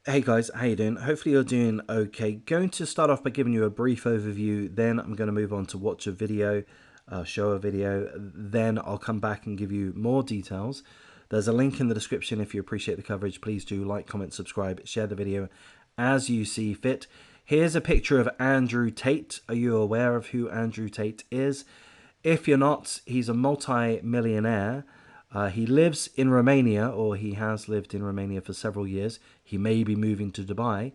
Hey guys, how you doing? Hopefully you're doing okay. Going to start off by giving you a brief overview, then I'm going to move on to watch a video, show a video, then I'll come back and give you more details. There's a link in the description if you appreciate the coverage. Please do like, comment, subscribe, share the video as you see fit. Here's a picture of Andrew Tate. Are you aware of who Andrew Tate is? If you're not, he's a multi-millionaire. He lives in Romania, or he has lived in Romania for several years. He may be moving to Dubai.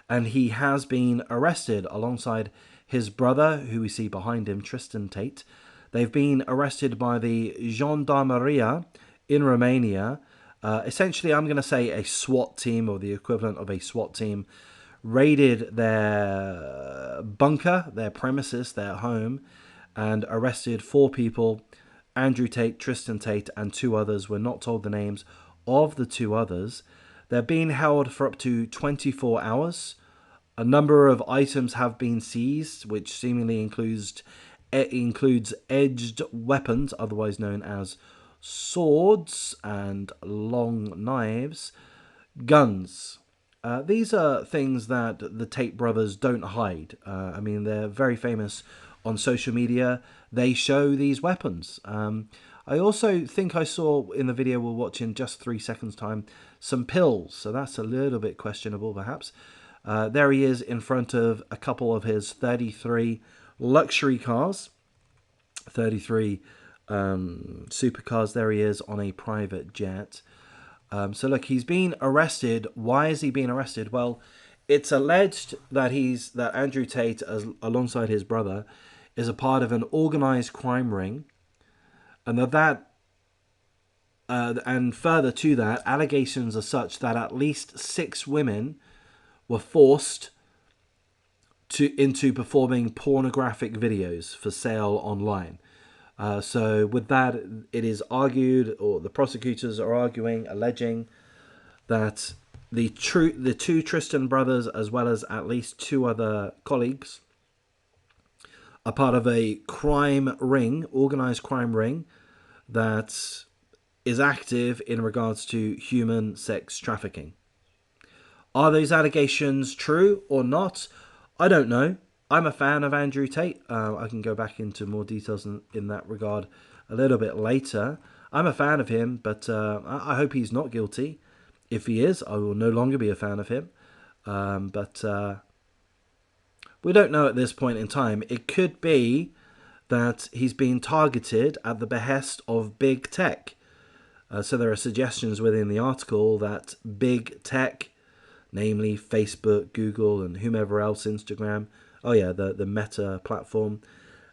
And he has been arrested alongside his brother, who we see behind him, Tristan Tate. They've been arrested by the Gendarmeria in Romania. Essentially, I'm going to say a SWAT team, or the equivalent of a SWAT team, raided their bunker, their premises, their home, and arrested four people: Andrew Tate, Tristan Tate, and two others. We're not told the names of the two others. They're being held for up to 24 hours. A number of items have been seized, which seemingly includes edged weapons, otherwise known as swords, and long knives, guns. These are things that the Tate brothers don't hide. I mean, they're very famous on social media. They show these weapons. I also think I saw in the video we're watching, just 3 seconds time, some pills. So that's a little bit questionable, perhaps. There he is in front of a couple of his 33 luxury cars. 33 supercars. There he is on a private jet. So look, he's been arrested. Why is he being arrested? Well, it's alleged that Andrew Tate, alongside his brother, is a part of an organized crime ring, and and further to that, allegations are such that at least 6 women were forced into performing pornographic videos for sale online. So with that, it is argued, or the prosecutors are arguing, alleging that the two Tristan brothers, as well as at least two other colleagues, are part of a crime ring, organized crime ring, that is active in regards to human sex trafficking. Are those allegations true or not? I don't know. I'm a fan of Andrew Tate. I can go back into more details in that regard a little bit later. I'm a fan of him, but I hope he's not guilty. If he is, I will no longer be a fan of him. But we don't know at this point in time. It could be that he's being targeted at the behest of big tech. So there are suggestions within the article that big tech, namely Facebook, Google, and whomever else, Instagram, the Meta platform,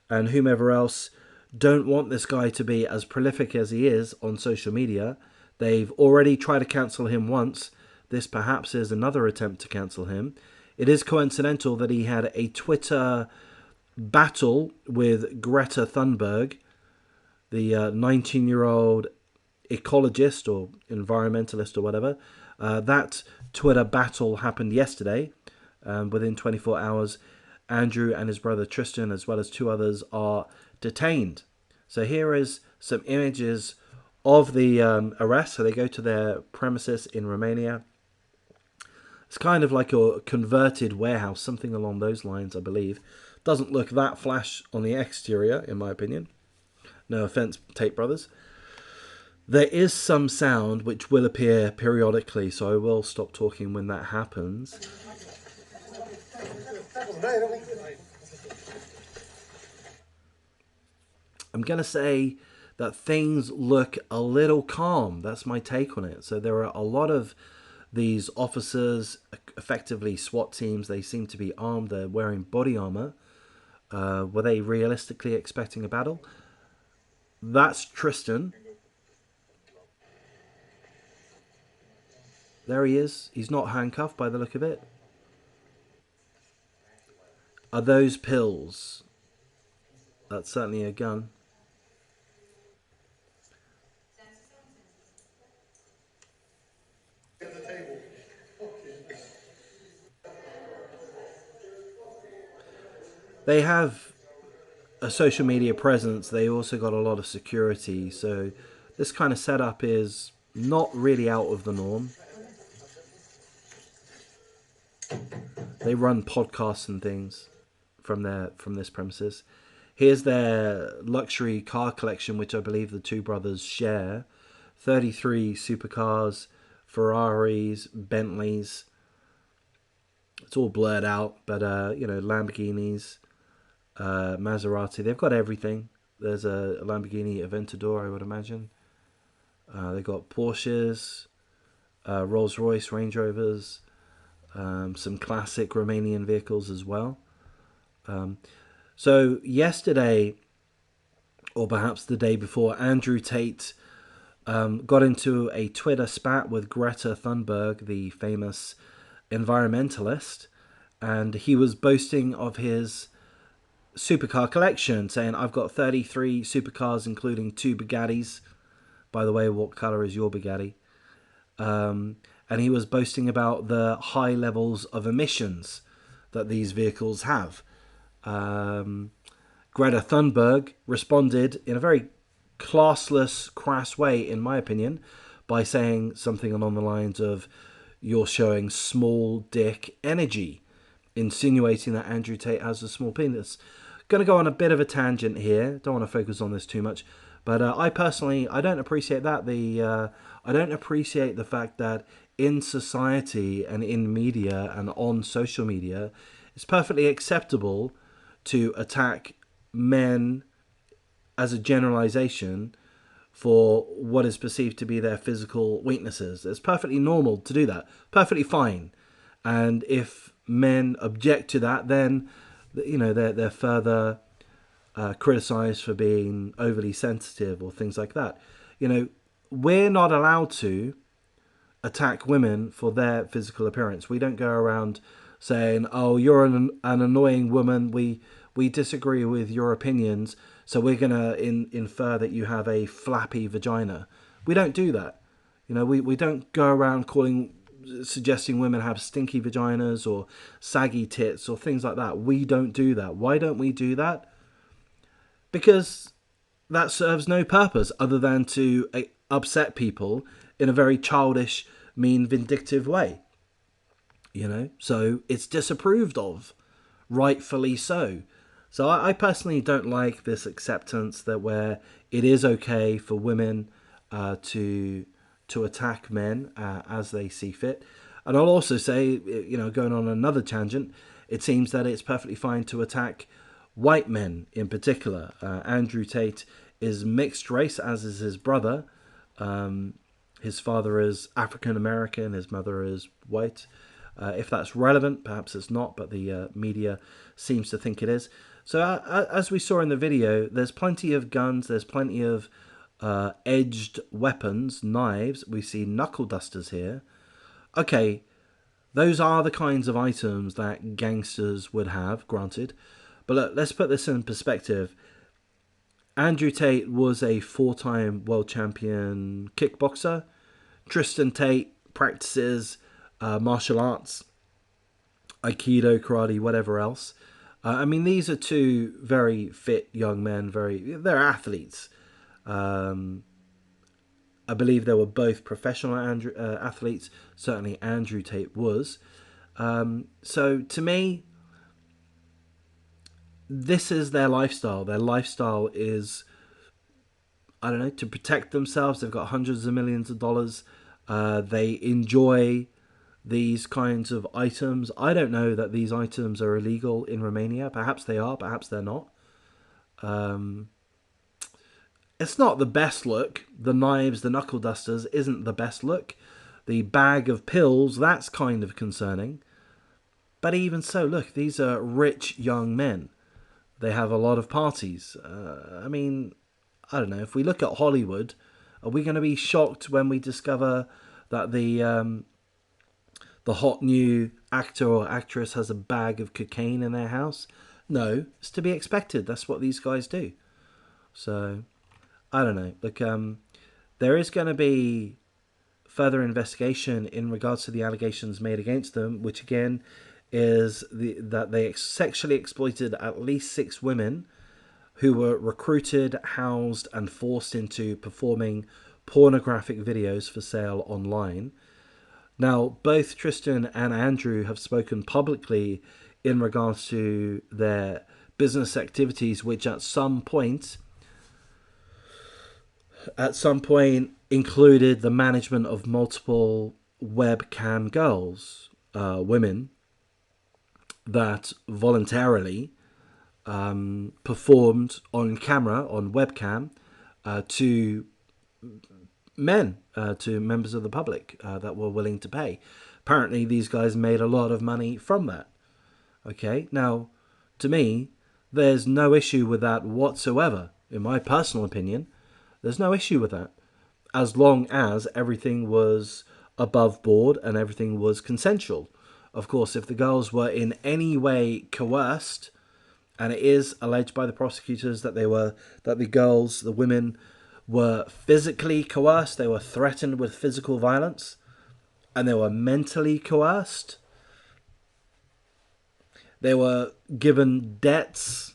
and whomever else, don't want this guy to be as prolific as he is on social media. They've already tried to cancel him once. This perhaps is another attempt to cancel him. It is coincidental that he had a Twitter battle with Greta Thunberg, the 19-year-old ecologist or environmentalist or whatever. That Twitter battle happened yesterday. Within 24 hours, Andrew and his brother Tristan, as well as two others, are detained. So here is some images of the arrest. So they go to their premises in Romania. It's kind of like a converted warehouse, something along those lines, I believe. Doesn't look that flash on the exterior, in my opinion. No offense, Tate brothers. There is some sound which will appear periodically, so I will stop talking when that happens. I'm going to say that things look a little calm. That's my take on it. So there are a lot of these officers, effectively SWAT teams. They seem to be armed. They're wearing body armor. Were they realistically expecting a battle? That's Tristan. There he is. He's not handcuffed by the look of it. Are those pills? That's certainly a gun. They have a social media presence. They also got a lot of security. So this kind of setup is not really out of the norm. They run podcasts and things from this premises. Here's their luxury car collection, which I believe the two brothers share. 33 supercars, Ferraris, Bentleys. It's all blurred out, but Lamborghinis, Maserati. They've got everything. There's a Lamborghini Aventador, I would imagine. They've got Porsches, Rolls Royce, Range Rovers, some classic Romanian vehicles as well. So yesterday, or perhaps the day before, Andrew Tate got into a Twitter spat with Greta Thunberg, the famous environmentalist, and he was boasting of his supercar collection, saying, I've got 33 supercars, including 2 Bugattis. By the way, what colour is your Bugatti? And he was boasting about the high levels of emissions that these vehicles have. Greta Thunberg responded in a very classless, crass way, in my opinion, by saying something along the lines of, you're showing small dick energy, insinuating that Andrew Tate has a small penis. Going to go on a bit of a tangent here. Don't want to focus on this too much. But I personally, I don't appreciate that. I don't appreciate the fact that in society and in media and on social media, it's perfectly acceptable to attack men as a generalization for what is perceived to be their physical weaknesses. It's perfectly normal to do that. Perfectly fine. And if men object to that, then they're further criticized for being overly sensitive or things like that. We're not allowed to attack women for their physical appearance. We don't go around saying, "Oh, you're an annoying woman. We disagree with your opinions, so we're gonna infer that you have a flappy vagina." We don't do that. We don't go around suggesting women have stinky vaginas or saggy tits or things like that. We don't do that. Why don't we do that? Because that serves no purpose other than to upset people in a very childish, mean, vindictive way. So it's disapproved of, rightfully so. So I personally don't like this acceptance that where it is okay for women to attack men as they see fit. And I'll also say, going on another tangent, it seems that it's perfectly fine to attack white men in particular. Andrew Tate is mixed race, as is his brother. His father is African American, his mother is white. If that's relevant, perhaps it's not, but the media seems to think it is. So as we saw in the video, there's plenty of guns, there's plenty of edged weapons, knives. We see knuckle dusters here. Okay, those are the kinds of items that gangsters would have, granted. But look, let's put this in perspective. Andrew Tate was a 4-time world champion kickboxer. Tristan Tate practices martial arts, aikido, karate, whatever else. These are 2 very fit young men. They're athletes. I believe they were both professional athletes. Certainly Andrew Tate was. So to me, this is their lifestyle. Their lifestyle is, to protect themselves. They've got hundreds of millions of dollars. They enjoy these kinds of items. I don't know that these items are illegal in Romania. Perhaps they are, perhaps they're not. It's not the best look. The knives, the knuckle dusters isn't the best look. The bag of pills, that's kind of concerning. But even so, look, these are rich young men. They have a lot of parties. I don't know. If we look at Hollywood, are we going to be shocked when we discover that the hot new actor or actress has a bag of cocaine in their house? No, it's to be expected. That's what these guys do. So, I don't know. Look, there is going to be further investigation in regards to the allegations made against them, which again is that they sexually exploited at least 6 women who were recruited, housed, and forced into performing pornographic videos for sale online. Now, both Tristan and Andrew have spoken publicly in regards to their business activities, which at some point included the management of multiple webcam girls, women that voluntarily performed on camera, on webcam, to men, to members of the public that were willing to pay. Apparently, these guys made a lot of money from that. Okay, now, to me, there's no issue with that whatsoever. In my personal opinion, there's no issue with that, as long as everything was above board and everything was consensual. Of course, if the girls were in any way coerced, and it is alleged by the prosecutors that the women were physically coerced, they were threatened with physical violence, and they were mentally coerced. They were given debts,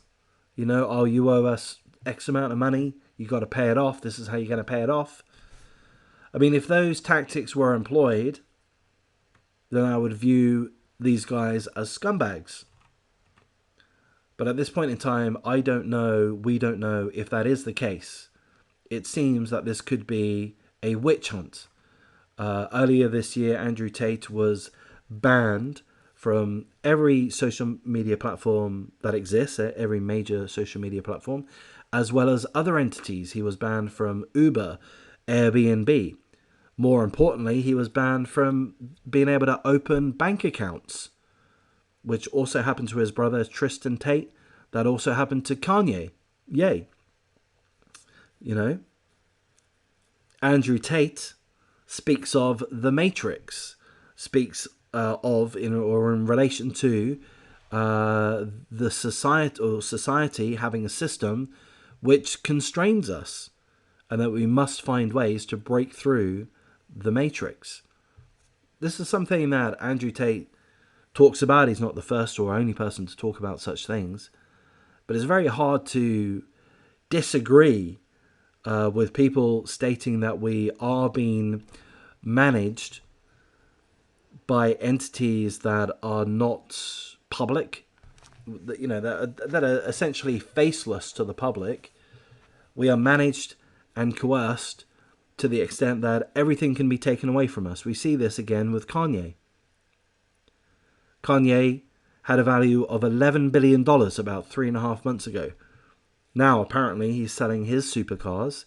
oh, you owe us X amount of money, you got to pay it off, this is how you're going to pay it off. I mean, if those tactics were employed, then I would view these guys as scumbags. But at this point in time, we don't know if that is the case. It seems that this could be a witch hunt. Earlier this year, Andrew Tate was banned from every social media platform that exists, every major social media platform, as well as other entities. He was banned from Uber, Airbnb. More importantly, he was banned from being able to open bank accounts, which also happened to his brother, Tristan Tate. That also happened to Kanye. Yay. Andrew Tate speaks of the Matrix, speaks in relation to the society having a system which constrains us, and that we must find ways to break through the Matrix. This is something that Andrew Tate talks about. He's not the first or only person to talk about such things, but it's very hard to disagree with people stating that we are being managed by entities that are not public, that are essentially faceless to the public. We are managed and coerced to the extent that everything can be taken away from us. We see this again with Kanye. Kanye had a value of $11 billion about 3.5 months ago. Now, apparently, he's selling his supercars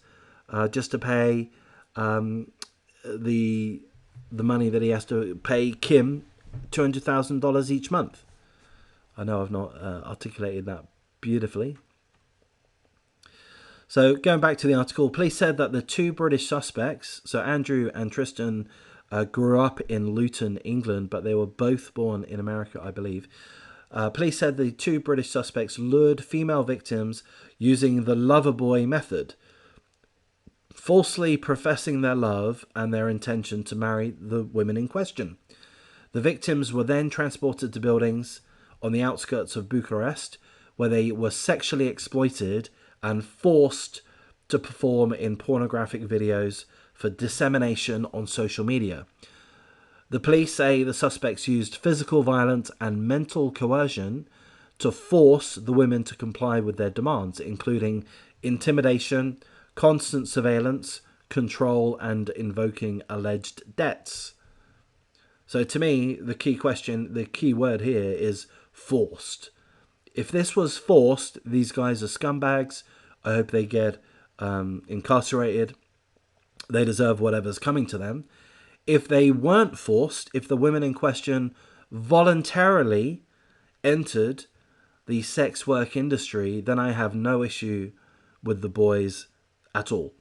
just to pay the money that he has to pay Kim $200,000 each month. I know I've not articulated that beautifully. So going back to the article, police said that the two British suspects, so Andrew and Tristan, grew up in Luton, England, but they were both born in America, I believe. Police said the two British suspects lured female victims using the lover boy method, falsely professing their love and their intention to marry the women in question. The victims were then transported to buildings on the outskirts of Bucharest, where they were sexually exploited and forced to perform in pornographic videos for dissemination on social media. The police say the suspects used physical violence and mental coercion to force the women to comply with their demands, including intimidation, constant surveillance, control, and invoking alleged debts. So to me, the key word here is forced. If this was forced, these guys are scumbags. I hope they get incarcerated. They deserve whatever's coming to them. If they weren't forced, if the women in question voluntarily entered the sex work industry, then I have no issue with the boys at all.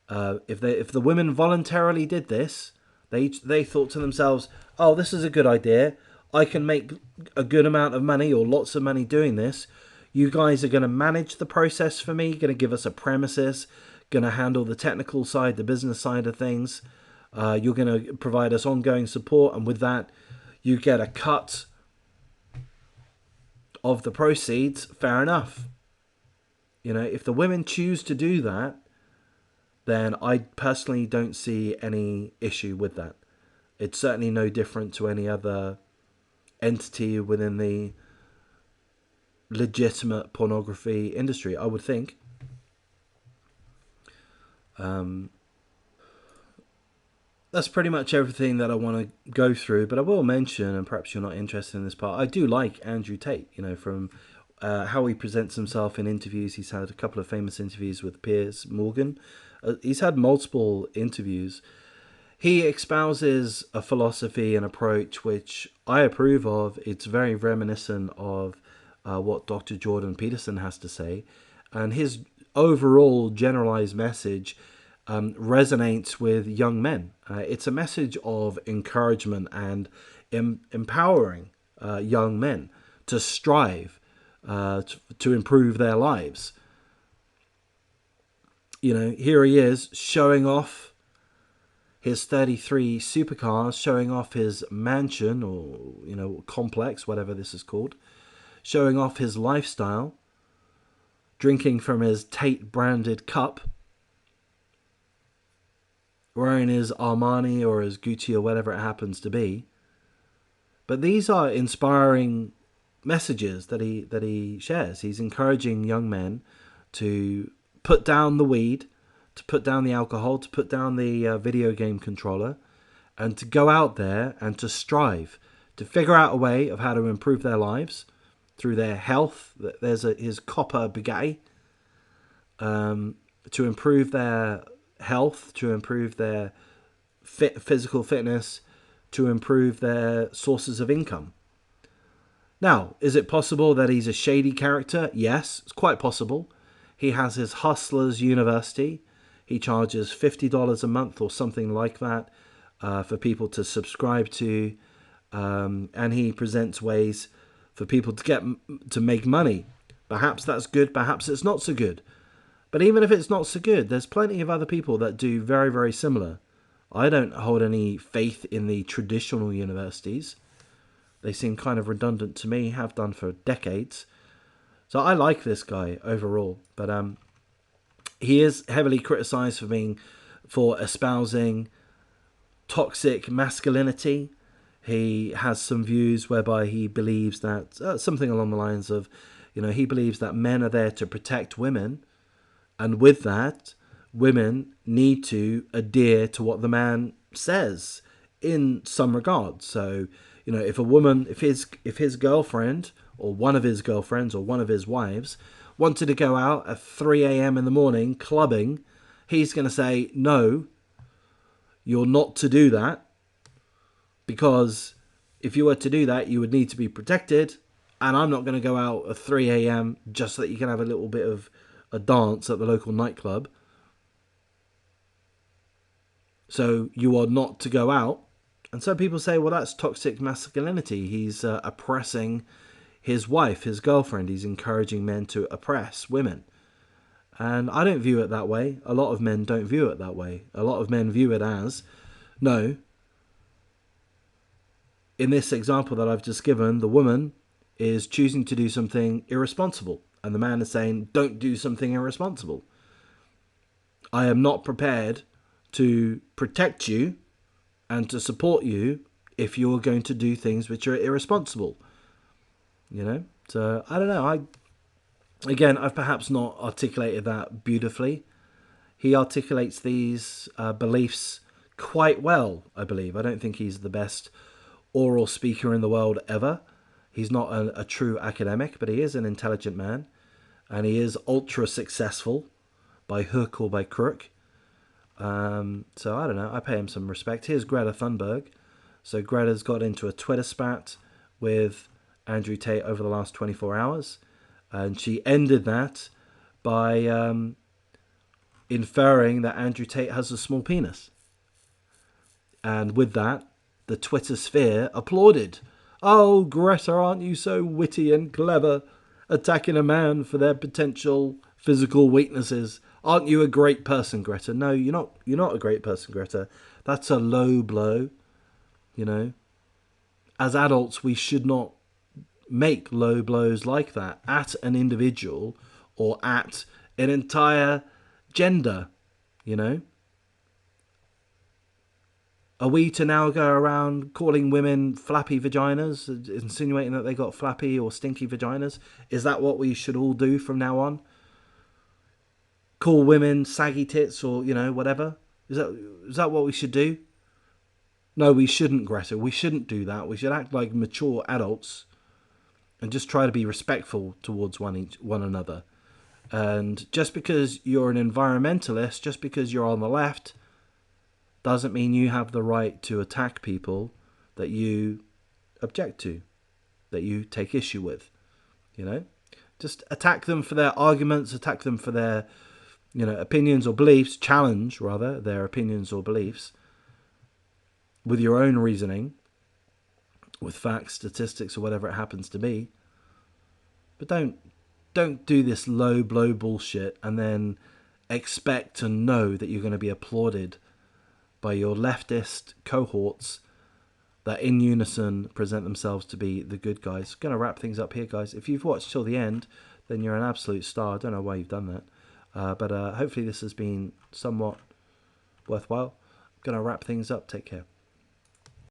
If the women voluntarily did this, they thought to themselves, oh, this is a good idea. I can make a good amount of money or lots of money doing this. You guys are going to manage the process for me, going to give us a premises, going to handle the technical side, the business side of things. You're going to provide us ongoing support, and with that, you get a cut of the proceeds. Fair enough. If the women choose to do that, then I personally don't see any issue with that. It's certainly no different to any other entity within the legitimate pornography industry, I would think. That's pretty much everything that I want to go through, but I will mention, and perhaps you're not interested in this part, I do like Andrew Tate, from how he presents himself in interviews. He's had a couple of famous interviews with Piers Morgan. He's had multiple interviews. He espouses a philosophy and approach which I approve of. It's very reminiscent of what Dr. Jordan Peterson has to say. And his overall generalized message resonates with young men. It's a message of encouragement and empowering young men to strive to improve their lives. Here he is showing off his 33 supercars, showing off his mansion or, complex, whatever this is called, showing off his lifestyle, drinking from his Tate branded cup, wearing his Armani or his Gucci or whatever it happens to be. But these are inspiring messages that he shares. He's encouraging young men to put down the weed, to put down the alcohol, to put down the video game controller, and to go out there and to strive, to figure out a way of how to improve their lives through their health. There's his copper Bugatti, to improve their health, to improve their physical fitness, to improve their sources of income. Now, is it possible that he's a shady character? Yes, it's quite possible. He has his Hustlers University. He charges $50 a month or something like that for people to subscribe to. And he presents ways for people to make money. Perhaps that's good, perhaps it's not so good. But even if it's not so good, there's plenty of other people that do very, very similar. I don't hold any faith in the traditional universities. They seem kind of redundant to me, have done for decades. So I like this guy overall. But he is heavily criticized for espousing toxic masculinity. He has some views whereby he believes that, something along the lines of, he believes that men are there to protect women. And with that, women need to adhere to what the man says in some regard. So, if his girlfriend or one of his girlfriends or one of his wives wanted to go out at 3 a.m. in the morning clubbing, he's going to say, no, you're not to do that. Because if you were to do that, you would need to be protected. And I'm not going to go out at 3 a.m. just so that you can have a little bit of a dance at the local nightclub. So you are not to go out. And so people say, well, that's toxic masculinity. He's oppressing his wife, his girlfriend. He's encouraging men to oppress women. And I don't view it that way. A lot of men don't view it that way. A lot of men view it as, no, in this example that I've just given, the woman is choosing to do something irresponsible. And the man is saying, don't do something irresponsible. I am not prepared to protect you and to support you if you're going to do things which are irresponsible. So I don't know. I've perhaps not articulated that beautifully. He articulates these beliefs quite well, I believe. I don't think he's the best oral speaker in the world ever. He's not a true academic, but he is an intelligent man. And he is ultra successful by hook or by crook. So I don't know. I pay him some respect. Here's Greta Thunberg. So Greta's got into a Twitter spat with Andrew Tate over the last 24 hours. And she ended that by inferring that Andrew Tate has a small penis. And with that, the Twitter sphere applauded. Oh, Greta, aren't you so witty and clever, attacking a man for their potential physical weaknesses? Aren't you a great person, Greta? No, you're not. You're not a great person, Greta. That's a low blow. As adults, we should not make low blows like that at an individual or at an entire gender. Are we to now go around calling women flappy vaginas, insinuating that they got flappy or stinky vaginas? Is that what we should all do from now on? Call women saggy tits or, whatever? Is that what we should do? No, we shouldn't, Greta. We shouldn't do that. We should act like mature adults and just try to be respectful towards one another. And just because you're an environmentalist, just because you're on the left, doesn't mean you have the right to attack people that you object to, that you take issue with. Just attack them for their arguments, attack them for their, opinions or beliefs, challenge, rather, their opinions or beliefs with your own reasoning, with facts, statistics, or whatever it happens to be. But don't do this low blow bullshit and then expect to know that you're going to be applauded by your leftist cohorts that in unison present themselves to be the good guys. Going to wrap things up here, guys. If you've watched till the end, then you're an absolute star. I don't know why you've done that. But hopefully this has been somewhat worthwhile. Going to wrap things up. Take care.